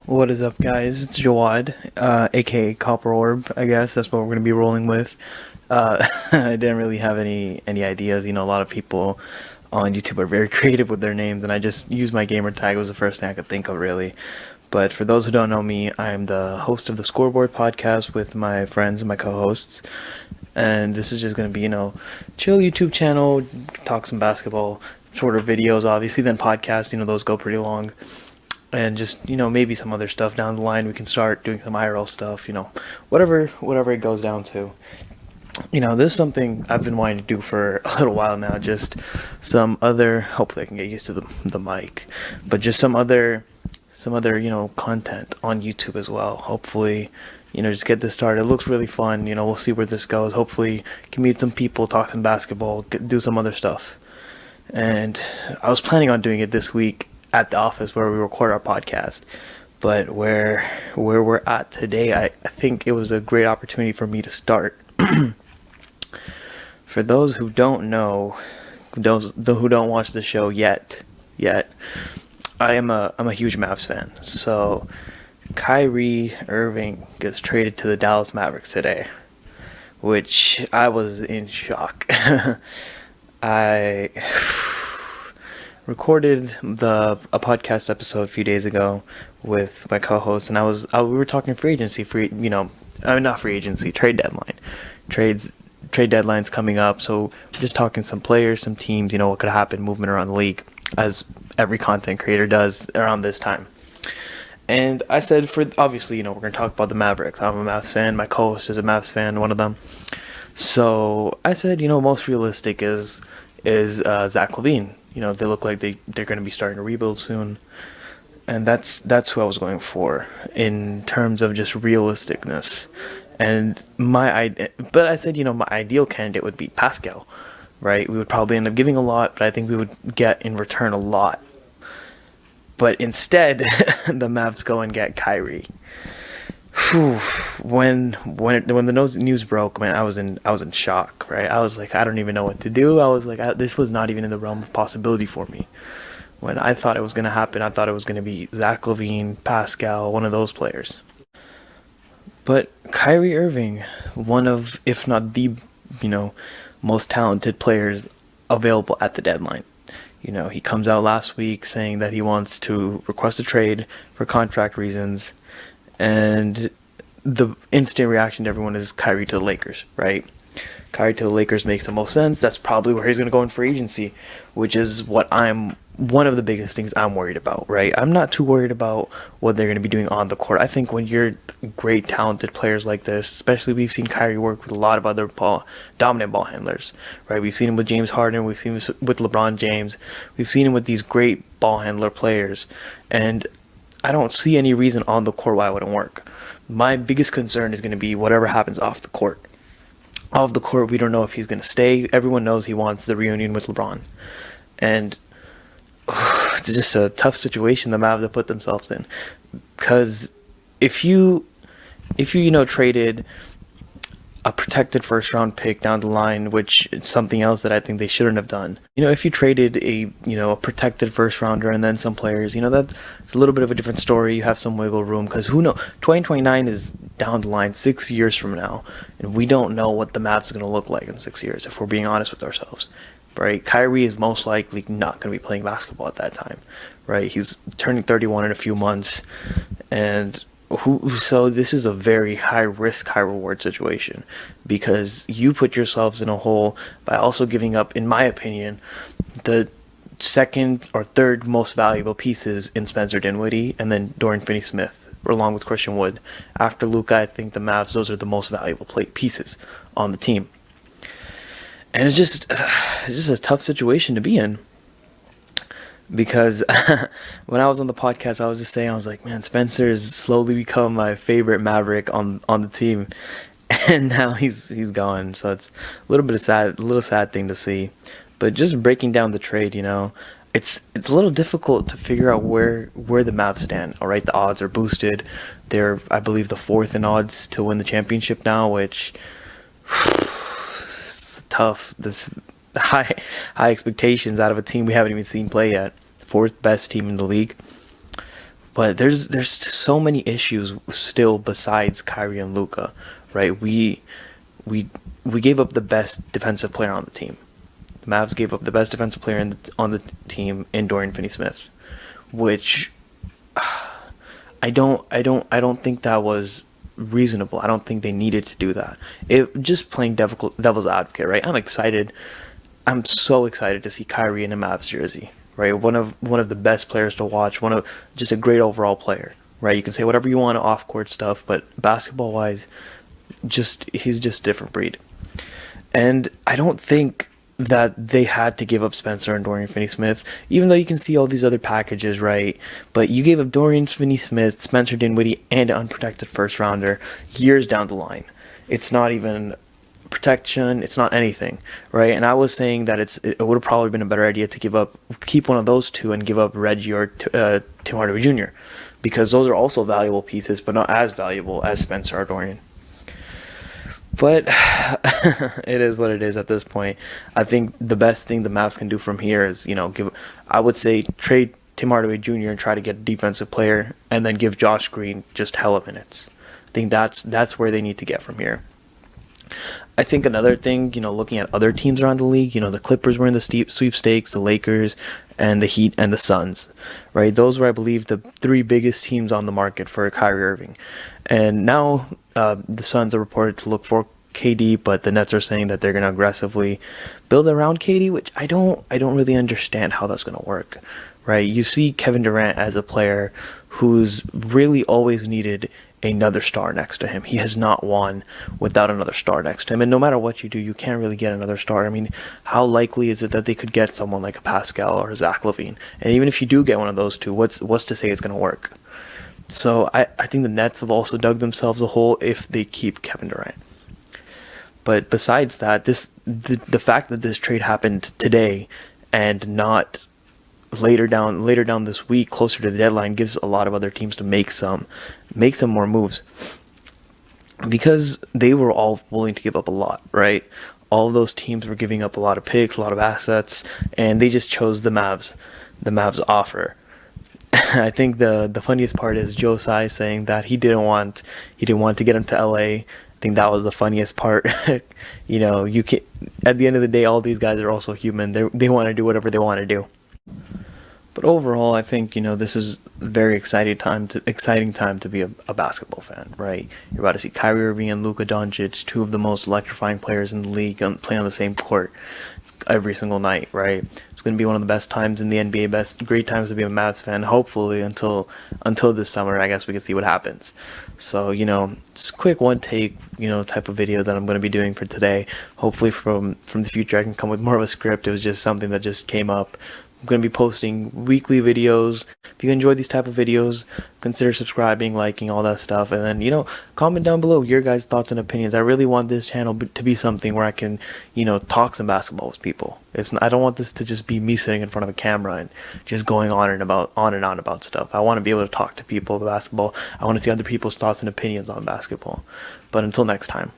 What is up, guys? It's Jawad, aka Copper Orb. I guess that's what we're gonna be rolling with. I didn't really have any ideas. A lot of people on YouTube are very creative with their names, and I just used my gamer tag. It was the first thing I could think of, really. But for those who don't know me, I am the host of the Scoreboard podcast with my friends and my co-hosts. And this is just gonna be, chill YouTube channel, talk some basketball, shorter videos, obviously, than podcasts. Those go pretty long, and just maybe some other stuff down the line. We can start doing some IRL stuff, whatever it goes down to. This is something I've been wanting to do for a little while now. Just some other, hopefully I can get used to the mic, but just some other content on YouTube as well. Hopefully, just get this started. It looks really fun. We'll see where this goes. Hopefully can meet some people, talk some basketball, do some other stuff. And I was planning on doing it this week at the office where we record our podcast. But where we're at today, I think it was a great opportunity for me to start. For those who don't know, those who don't watch the show yet, I'm a huge Mavs fan. So Kyrie Irving gets traded to the Dallas Mavericks today, which I was in shock. I recorded a podcast episode a few days ago with my co-host, and we were talking free agency, not free agency, trade deadline, trade deadlines coming up. So we're just talking some players, some teams, what could happen, movement around the league, as every content creator does around this time. And I said, for obviously, we're gonna talk about the Mavericks. I'm a Mavs fan. My co-host is a Mavs fan, one of them. So I said, most realistic is Zach LaVine. They look like they're going to be starting a rebuild soon, and that's who I was going for in terms of just realisticness. And but I said, my ideal candidate would be Pascal, right? We would probably end up giving a lot, but I think we would get in return a lot. But instead, the Mavs go and get Kyrie. Whew. When the news broke, man, I was in shock, right? I was like, I don't even know what to do. I was like, this was not even in the realm of possibility for me. When I thought it was gonna happen, I thought it was gonna be Zach LaVine, Pascal, one of those players. But Kyrie Irving, one of, if not the, most talented players available at the deadline. He comes out last week saying that he wants to request a trade for contract reasons. And the instant reaction to everyone is Kyrie to the Lakers, right? Kyrie to the Lakers makes the most sense. That's probably where he's going to go in free agency, which is one of the biggest things I'm worried about, right? I'm not too worried about what they're going to be doing on the court. I think when you're great, talented players like this, especially we've seen Kyrie work with a lot of other dominant ball handlers, right? We've seen him with James Harden. We've seen him with LeBron James. We've seen him with these great ball handler players. And I don't see any reason on the court why it wouldn't work. My biggest concern is going to be whatever happens off the court. Off the court, we don't know if he's going to stay. Everyone knows he wants the reunion with LeBron. And it's just a tough situation the Mavs have put themselves in. Because if you traded a protected first round pick down the line, which is something else that I think they shouldn't have done. If you traded a protected first rounder and then some players, that's a little bit of a different story. You have some wiggle room, because who knows? 2029 is down the line, 6 years from now, and we don't know what the Mavs is going to look like in 6 years, if we're being honest with ourselves. Right? Kyrie is most likely not going to be playing basketball at that time. Right? He's turning 31 in a few months, and so this is a very high risk, high reward situation, because you put yourselves in a hole by also giving up, in my opinion, the second or third most valuable pieces in Spencer Dinwiddie and then Dorian Finney-Smith, along with Christian Wood. After Luka, I think the Mavs, those are the most valuable pieces on the team. And it's just a tough situation to be in. Because when I was on the podcast, I was just saying, I was like, man, Spencer has slowly become my favorite Maverick on the team, and now he's gone. So it's a little sad thing to see. But just breaking down the trade, it's a little difficult to figure out where the Mavs stand. All right, the odds are boosted. They're, I believe, the fourth in odds to win the championship now, which is tough. This high expectations out of a team we haven't even seen play yet. Fourth best team in the league. But there's so many issues still besides Kyrie and Luka, right? We we gave up the best defensive player on the team. The Mavs gave up the best defensive player on the team in Dorian Finney-Smith, which I don't think that was reasonable. I don't think they needed to do that. It just playing devil's advocate, right? I'm excited. I'm so excited to see Kyrie in a Mavs jersey, right? One of the best players to watch. One of just a great overall player, right? You can say whatever you want off court stuff, but basketball wise, he's just a different breed. And I don't think that they had to give up Spencer and Dorian Finney-Smith, even though you can see all these other packages, right? But you gave up Dorian Finney-Smith, Spencer Dinwiddie, and an unprotected first rounder years down the line. It's not even protection, it's not anything, right? And I was saying that it would have probably been a better idea to keep one of those two and give up Reggie or Tim Hardaway Jr., because those are also valuable pieces, but not as valuable as Spencer or Dorian. But it is what it is at this point. I think the best thing the Mavs can do from here is, I would say trade Tim Hardaway Jr. and try to get a defensive player, and then give Josh Green just hella minutes. I think that's where they need to get from here. I think another thing, looking at other teams around the league, the Clippers were in the sweepstakes, the Lakers, and the Heat and the Suns, right? Those were, I believe, the three biggest teams on the market for Kyrie Irving. And now the Suns are reported to look for KD, but the Nets are saying that they're going to aggressively build around KD, which I don't really understand how that's going to work, right? You see Kevin Durant as a player who's really always needed another star next to him. He has not won without another star next to him, and no matter what you do, you can't really get another star. I mean, how likely is it that they could get someone like a Pascal or a Zach LaVine? And even if you do get one of those two, what's to say it's going to work? So I think the Nets have also dug themselves a hole if they keep Kevin Durant. But besides that, the fact that this trade happened today and not later down this week, closer to the deadline, gives a lot of other teams to make some more moves, because they were all willing to give up a lot, right? All of those teams were giving up a lot of picks, a lot of assets, and they just chose the Mavs offer. I think the funniest part is Joe Tsai saying that he didn't want to get him to LA. I think that was the funniest part. You can, at the end of the day, all these guys are also human. They want to do whatever they want to do. But overall, I think, this is a very exciting time to be a basketball fan, right? You're about to see Kyrie Irving and Luka Doncic, two of the most electrifying players in the league, play on the same court every single night, right? It's going to be one of the best times in the NBA, great times to be a Mavs fan, hopefully until this summer. I guess we can see what happens. So, it's a quick one take, type of video that I'm going to be doing for today. Hopefully from the future I can come with more of a script. It was just something that just came up. I'm going to be posting weekly videos. If you enjoy these type of videos, consider subscribing, liking, all that stuff. And then, comment down below your guys' thoughts and opinions. I really want this channel to be something where I can, talk some basketball with people. I don't want this to just be me sitting in front of a camera and just going on and on about stuff. I want to be able to talk to people about basketball. I want to see other people's thoughts and opinions on basketball. But until next time.